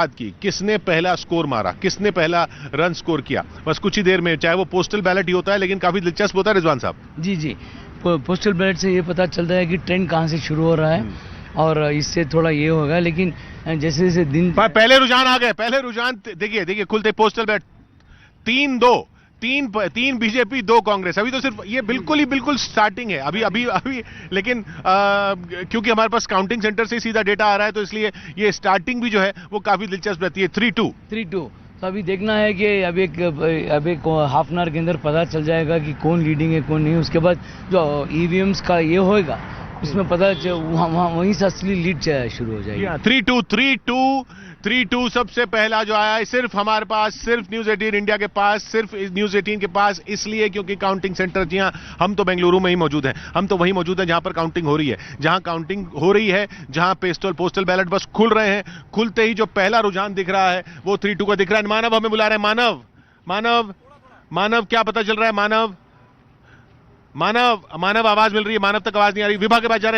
बात की, किसने पहला स्कोर मारा, किसने पहला रन स्कोर किया, बस कुछ ही देर में, चाहे वो पोस्टल बैलेट ही होता है लेकिन काफी दिलचस्प होता है रिजवान साहब। जी जी, पोस्टल बैलेट से ये पता चलता है कि ट्रेंड कहाँ से शुरू हो रहा है और इससे थोड़ा ये होगा, लेकिन जैसे जैसे दिन पहले रुझान आ गए, पहले रुझान देखिए खुलते पोस्टल बैलेट 3-2, तीन बीजेपी 2 कांग्रेस। अभी तो सिर्फ ये बिल्कुल स्टार्टिंग है अभी अभी अभी, लेकिन क्योंकि हमारे पास काउंटिंग सेंटर से सीधा डेटा आ रहा है तो इसलिए ये स्टार्टिंग भी जो है वो काफी दिलचस्प रहती है। 3-2 तो अभी देखना है कि अब एक हाफ एन आवर के अंदर पता चल जाएगा कि कौन लीडिंग है कौन नहीं। उसके बाद जो ईवीएम्स का ये होएगा उसमें पता वहीं से असली लीड शुरू हो जाएगी। 3-2 सबसे पहला जो आया है सिर्फ हमारे पास, सिर्फ न्यूज 18 इंडिया के पास, सिर्फ न्यूज 18 के पास, इसलिए क्योंकि काउंटिंग सेंटर, जी हां, हम तो बेंगलुरु में ही मौजूद हैं, हम तो वहीं मौजूद हैं जहां पर काउंटिंग हो रही है, जहां पोस्टल बैलेट बस खुल रहे हैं। खुलते ही जो पहला रुझान दिख रहा है वो 3-2 का दिख रहा है। मानव हमें बुला रहे हैं, मानव क्या पता चल रहा है? मानव आवाज मिल रही है? मानव तक आवाज नहीं आ रही। विभाग के पास जा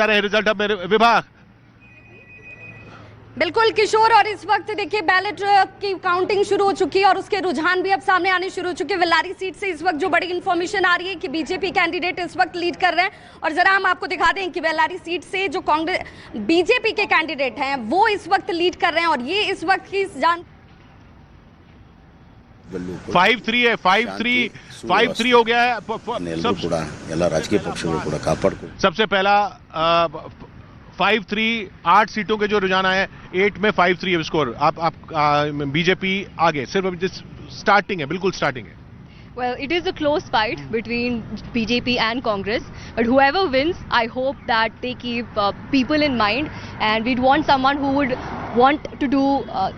रहे हैं, रिजल्ट अब विभाग। बिल्कुल किशोर, और इस वक्त देखिए बैलेट की काउंटिंग शुरू हो चुकी है और उसके रुझान भी अब सामने आने शुरू हो चुके हैं। वेल्लारी सीट से इस वक्त जो बड़ी इंफॉर्मेशन आ रही है कि बीजेपी कैंडिडेट इस वक्त लीड कर रहे हैं, और जरा हम आपको दिखा दें कि वेल्लारी सीट से जो बीजेपी के कैंडिडेट हैं वो इस वक्त लीड कर रहे हैं, और ये इस वक्त की जान 5-3 है, 5-3 हो गया है। राजकीय पक्ष सबसे पहला 5-3, 8 सीटों के जो रुझान आए, 8 में 5-3 है स्कोर। आप बीजेपी आगे, सिर्फ अभी स्टार्टिंग है, बिल्कुल स्टार्टिंग है। Well, it is a close fight between BJP and Congress, but whoever wins, I hope that they keep people in mind, and we'd want someone who would want to do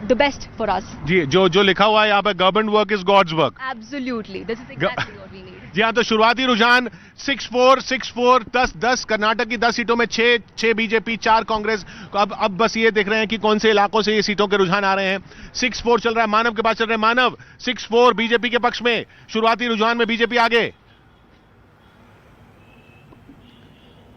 the best for us. जी, जो लिखा हुआ है यहाँ पे, government work is God's work. Absolutely, this is exactly what we need. जी हाँ, तो शुरुआती रुझान 6-4, 10 कर्नाटक की 10 सीटों में 6 बीजेपी, 4 कांग्रेस। अब बस ये देख रहे हैं कि कौन से इलाकों से ये सीटों के रुझान आ रहे हैं। 6-4 चल रहा है, मानव के पास चल रहे हैं, मानव 6-4 बीजेपी के पक्ष में। शुरुआती रुझान में बीजेपी आगे।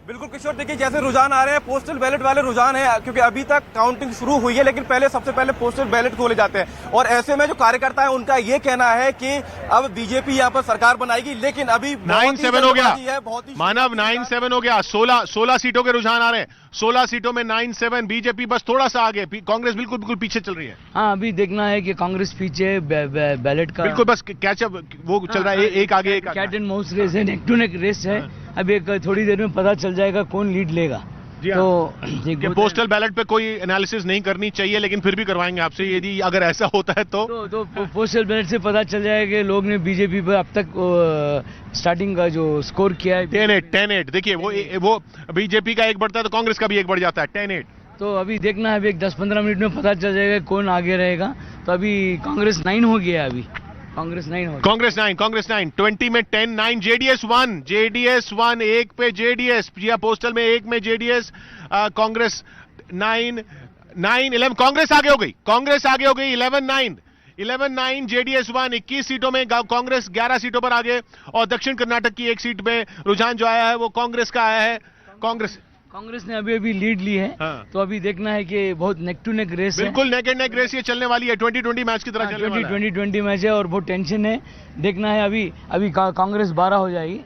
बिल्कुल किशोर, देखिए जैसे रुझान आ रहे हैं पोस्टल बैलेट वाले रुझान है, क्योंकि अभी तक काउंटिंग शुरू हुई है, लेकिन सबसे पहले पोस्टल बैलेट खोले जाते हैं, और ऐसे में जो कार्यकर्ता है उनका ये कहना है कि अब बीजेपी यहाँ पर सरकार बनाएगी, लेकिन अभी 9-7 हो गया मानव, 9-7 हो गया। 16 सीटों के रुझान आ रहे हैं, 16 सीटों में 9-7 बीजेपी बस थोड़ा सा आगे, कांग्रेस बिल्कुल पीछे चल रही है। हाँ, अभी देखना है कि कांग्रेस पीछे बैलेट का बिल्कुल बस कैचअप वो चल रहा है, एक आगे एक कैट एंड माउस रेस है, नेक टू नेक रेस है। अब एक थोड़ी देर में पता चल जाएगा कौन लीड लेगा। तो पोस्टल बैलेट पे कोई एनालिसिस नहीं करनी चाहिए, लेकिन फिर भी करवाएंगे आपसे, यदि अगर ऐसा होता है तो पोस्टल बैलेट से पता चल जाएगा कि लोग ने बीजेपी पर अब तक स्टार्टिंग का जो स्कोर किया है 10-8। देखिए वो बीजेपी का एक बढ़ता है तो कांग्रेस का भी एक बढ़ जाता है, 10-8। तो अभी देखना है, अभी एक 10-15 मिनट में पता चल जाएगा कौन आगे रहेगा। तो अभी कांग्रेस 9 हो गया है, अभी कांग्रेस 9 20 में 10-9। जेडीएस 1 1 पे जेडीएस, पोस्टल में 1 में जेडीएस, कांग्रेस 9-11। कांग्रेस आगे हो गई 11-9 जेडीएस 1। 21 सीटों में कांग्रेस 11 सीटों पर आगे, और दक्षिण कर्नाटक की एक सीट में रुझान जो आया है वो कांग्रेस का आया है। कांग्रेस ने अभी लीड ली है। हाँ। तो अभी देखना है कि बहुत नेक टू नेक रेस है, बिल्कुल नेक एंड नेक रेस ये चलने वाली है, 2020 मैच की तरह चलने वाला है। 2020 मैच है और बहुत टेंशन है। देखना है, अभी कांग्रेस 12 हो जाएगी।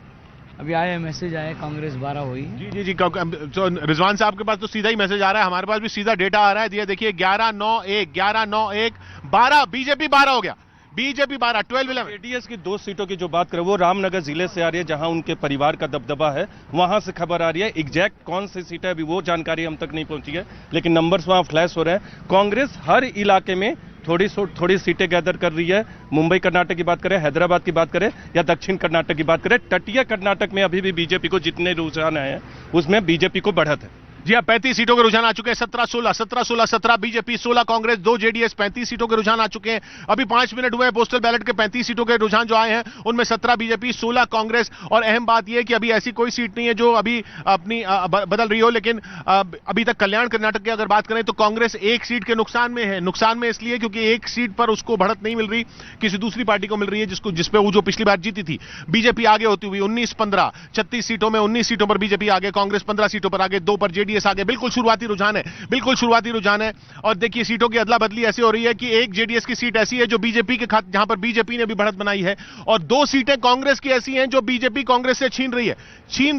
अभी मैसेज आया कांग्रेस 12 हुई। जी तो रिजवान साहब के पास तो सीधा ही मैसेज आ रहा है, हमारे पास भी सीधा डेटा आ रहा है। देखिए 11-9-1 12 बीजेपी 12 हो गया, बीजेपी 12, 12-11। जेडीएस की 2 सीटों की जो बात करें वो रामनगर जिले से आ रही है, जहां उनके परिवार का दबदबा है, वहां से खबर आ रही है। एग्जैक्ट कौन सी सीट है अभी वो जानकारी हम तक नहीं पहुंची है, लेकिन नंबर्स वहां फ्लैश हो रहे हैं। कांग्रेस हर इलाके में थोड़ी सीटें गैदर कर रही है। मुंबई कर्नाटक की बात करें, हैदराबाद की बात करें या दक्षिण कर्नाटक की बात करें, तटीय कर्नाटक में अभी भी बीजेपी को जितने रुझान आए हैं उसमें बीजेपी को बढ़त है। जी हाँ, 35 सीटों के रुझान आ चुके हैं, 17 बीजेपी, 16 कांग्रेस, 2 जेडीएस, 35 सीटों के रुझान आ चुके हैं। अभी 5 मिनट हुए हैं पोस्टल बैलेट के, 35 सीटों के रुझान जो आए हैं उनमें 17 बीजेपी, 16 कांग्रेस। और अहम बात यह है कि अभी ऐसी कोई सीट नहीं है जो अभी अपनी बदल रही हो, लेकिन अभी तक कल्याण कर्नाटक की अगर बात करें तो कांग्रेस 1 सीट के नुकसान में है। नुकसान में इसलिए क्योंकि 1 सीट पर उसको बढ़त नहीं मिल रही, किसी दूसरी पार्टी को मिल रही है जिसपे वो जो पिछली बार जीती थी। बीजेपी आगे होती हुई 19-15, 36 सीटों में 19 सीटों पर बीजेपी आगे, कांग्रेस 15 सीटों पर आगे, 2 पर जेडीएस जेडीएस आगे, बिल्कुल शुरुआती रुझान है, बिल्कुल शुरुआती रुझान है। और देखिए सीटों की अदला बदली ऐसी हो रही है कि एक जेडीएस की सीट ऐसी है जो बीजेपी के खाते, जहां पर बीजेपी ने भी बढ़त बनाई है, और 2 सीटें कांग्रेस की ऐसी हैं जो बीजेपी कांग्रेस से छीन रही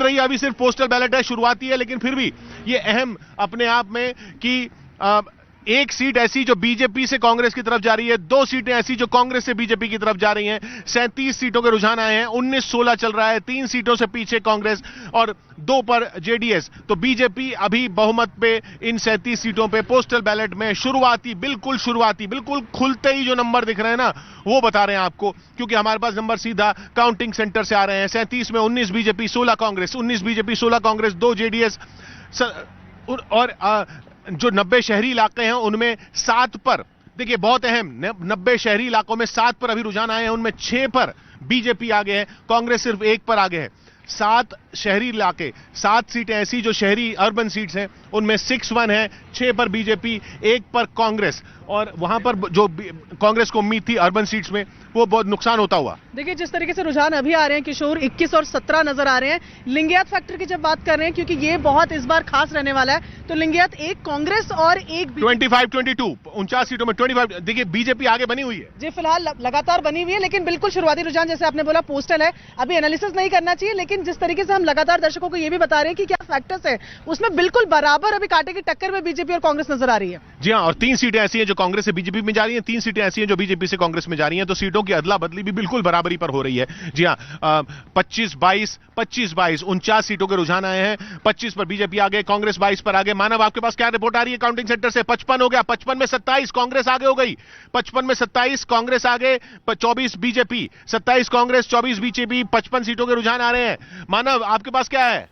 है। अभी सिर्फ पोस्टल बैलेट है, शुरुआती है, लेकिन फिर भी ये अहम अपने आप में कि एक सीट ऐसी जो बीजेपी से कांग्रेस की तरफ जा रही है, 2 सीटें ऐसी जो कांग्रेस से बीजेपी की तरफ जा रही हैं। 37 सीटों के रुझान आए हैं, 19-16 चल रहा है, 3 सीटों से पीछे कांग्रेस और 2 पर जेडीएस। तो बीजेपी अभी बहुमत पे इन 37 सीटों पे पोस्टल बैलेट में बिल्कुल शुरुआती, बिल्कुल खुलते ही जो नंबर दिख रहे हैं ना, वो बता रहे हैं आपको, क्योंकि हमारे पास नंबर सीधा काउंटिंग सेंटर से आ रहे हैं। 37 में 19 BJP, 16 Congress, 19 BJP, 16 Congress, 2 JDS. और जो 90 शहरी इलाके हैं उनमें 7 पर, देखिए बहुत अहम, 90 शहरी इलाकों में 7 पर अभी रुझान आए हैं, उनमें 6 पर बीजेपी आगे है, कांग्रेस सिर्फ 1 पर आगे है। 7 शहरी इलाके, 7 सीटें ऐसी जो शहरी अर्बन सीट्स हैं, उनमें 6-1 है, 6 पर बीजेपी, 1 पर कांग्रेस। और वहां पर जो कांग्रेस को उम्मीद थी अर्बन सीट्स में, वो बहुत नुकसान होता हुआ। देखिए जिस तरीके से रुझान अभी आ रहे हैं किशोर, 21 और 17 नजर आ रहे हैं। लिंगायत फैक्टर की जब बात कर रहे हैं, क्योंकि ये बहुत इस बार खास रहने वाला है, तो लिंगायत 1 कांग्रेस और 1 25-22, 49 सीटों में 25। देखिए बीजेपी आगे बनी हुई है जी, फिलहाल लगातार बनी हुई है, लेकिन बिल्कुल शुरुआती रुझान जैसे आपने बोला पोस्टल है, अभी एनालिसिस नहीं करना चाहिए, लेकिन जिस तरीके से हम लगातार दर्शकों को ये भी बता रहे हैं कि क्या फैक्टर्स है, उसमें बिल्कुल बराबर अभी कांटे की टक्कर में बीजेपी और कांग्रेस नजर आ रही है। जी हाँ, और 3 सीटें ऐसी हैं जो कांग्रेस से बीजेपी में जा रही हैं, 3 सीटें ऐसी हैं जो बीजेपी से कांग्रेस में जा रही हैं। तो सीटों की अदला बदली भी बिल्कुल बराबरी पर हो रही है। जी हाँ, 25-22, 25-22, 49 सीटों के रुझान आए हैं। 25 पर बीजेपी आगे, कांग्रेस 22 पर आगे। मानव, आपके पास क्या रिपोर्ट आ रही है काउंटिंग सेंटर से? 55 हो गया, 55 में 27 कांग्रेस आगे हो गई, 55 में 27 कांग्रेस आगे, 24 बीजेपी, 27 कांग्रेस, 24 बीजेपी, 55 सीटों के रुझान आ रहे हैं। मानव, आपके पास क्या है?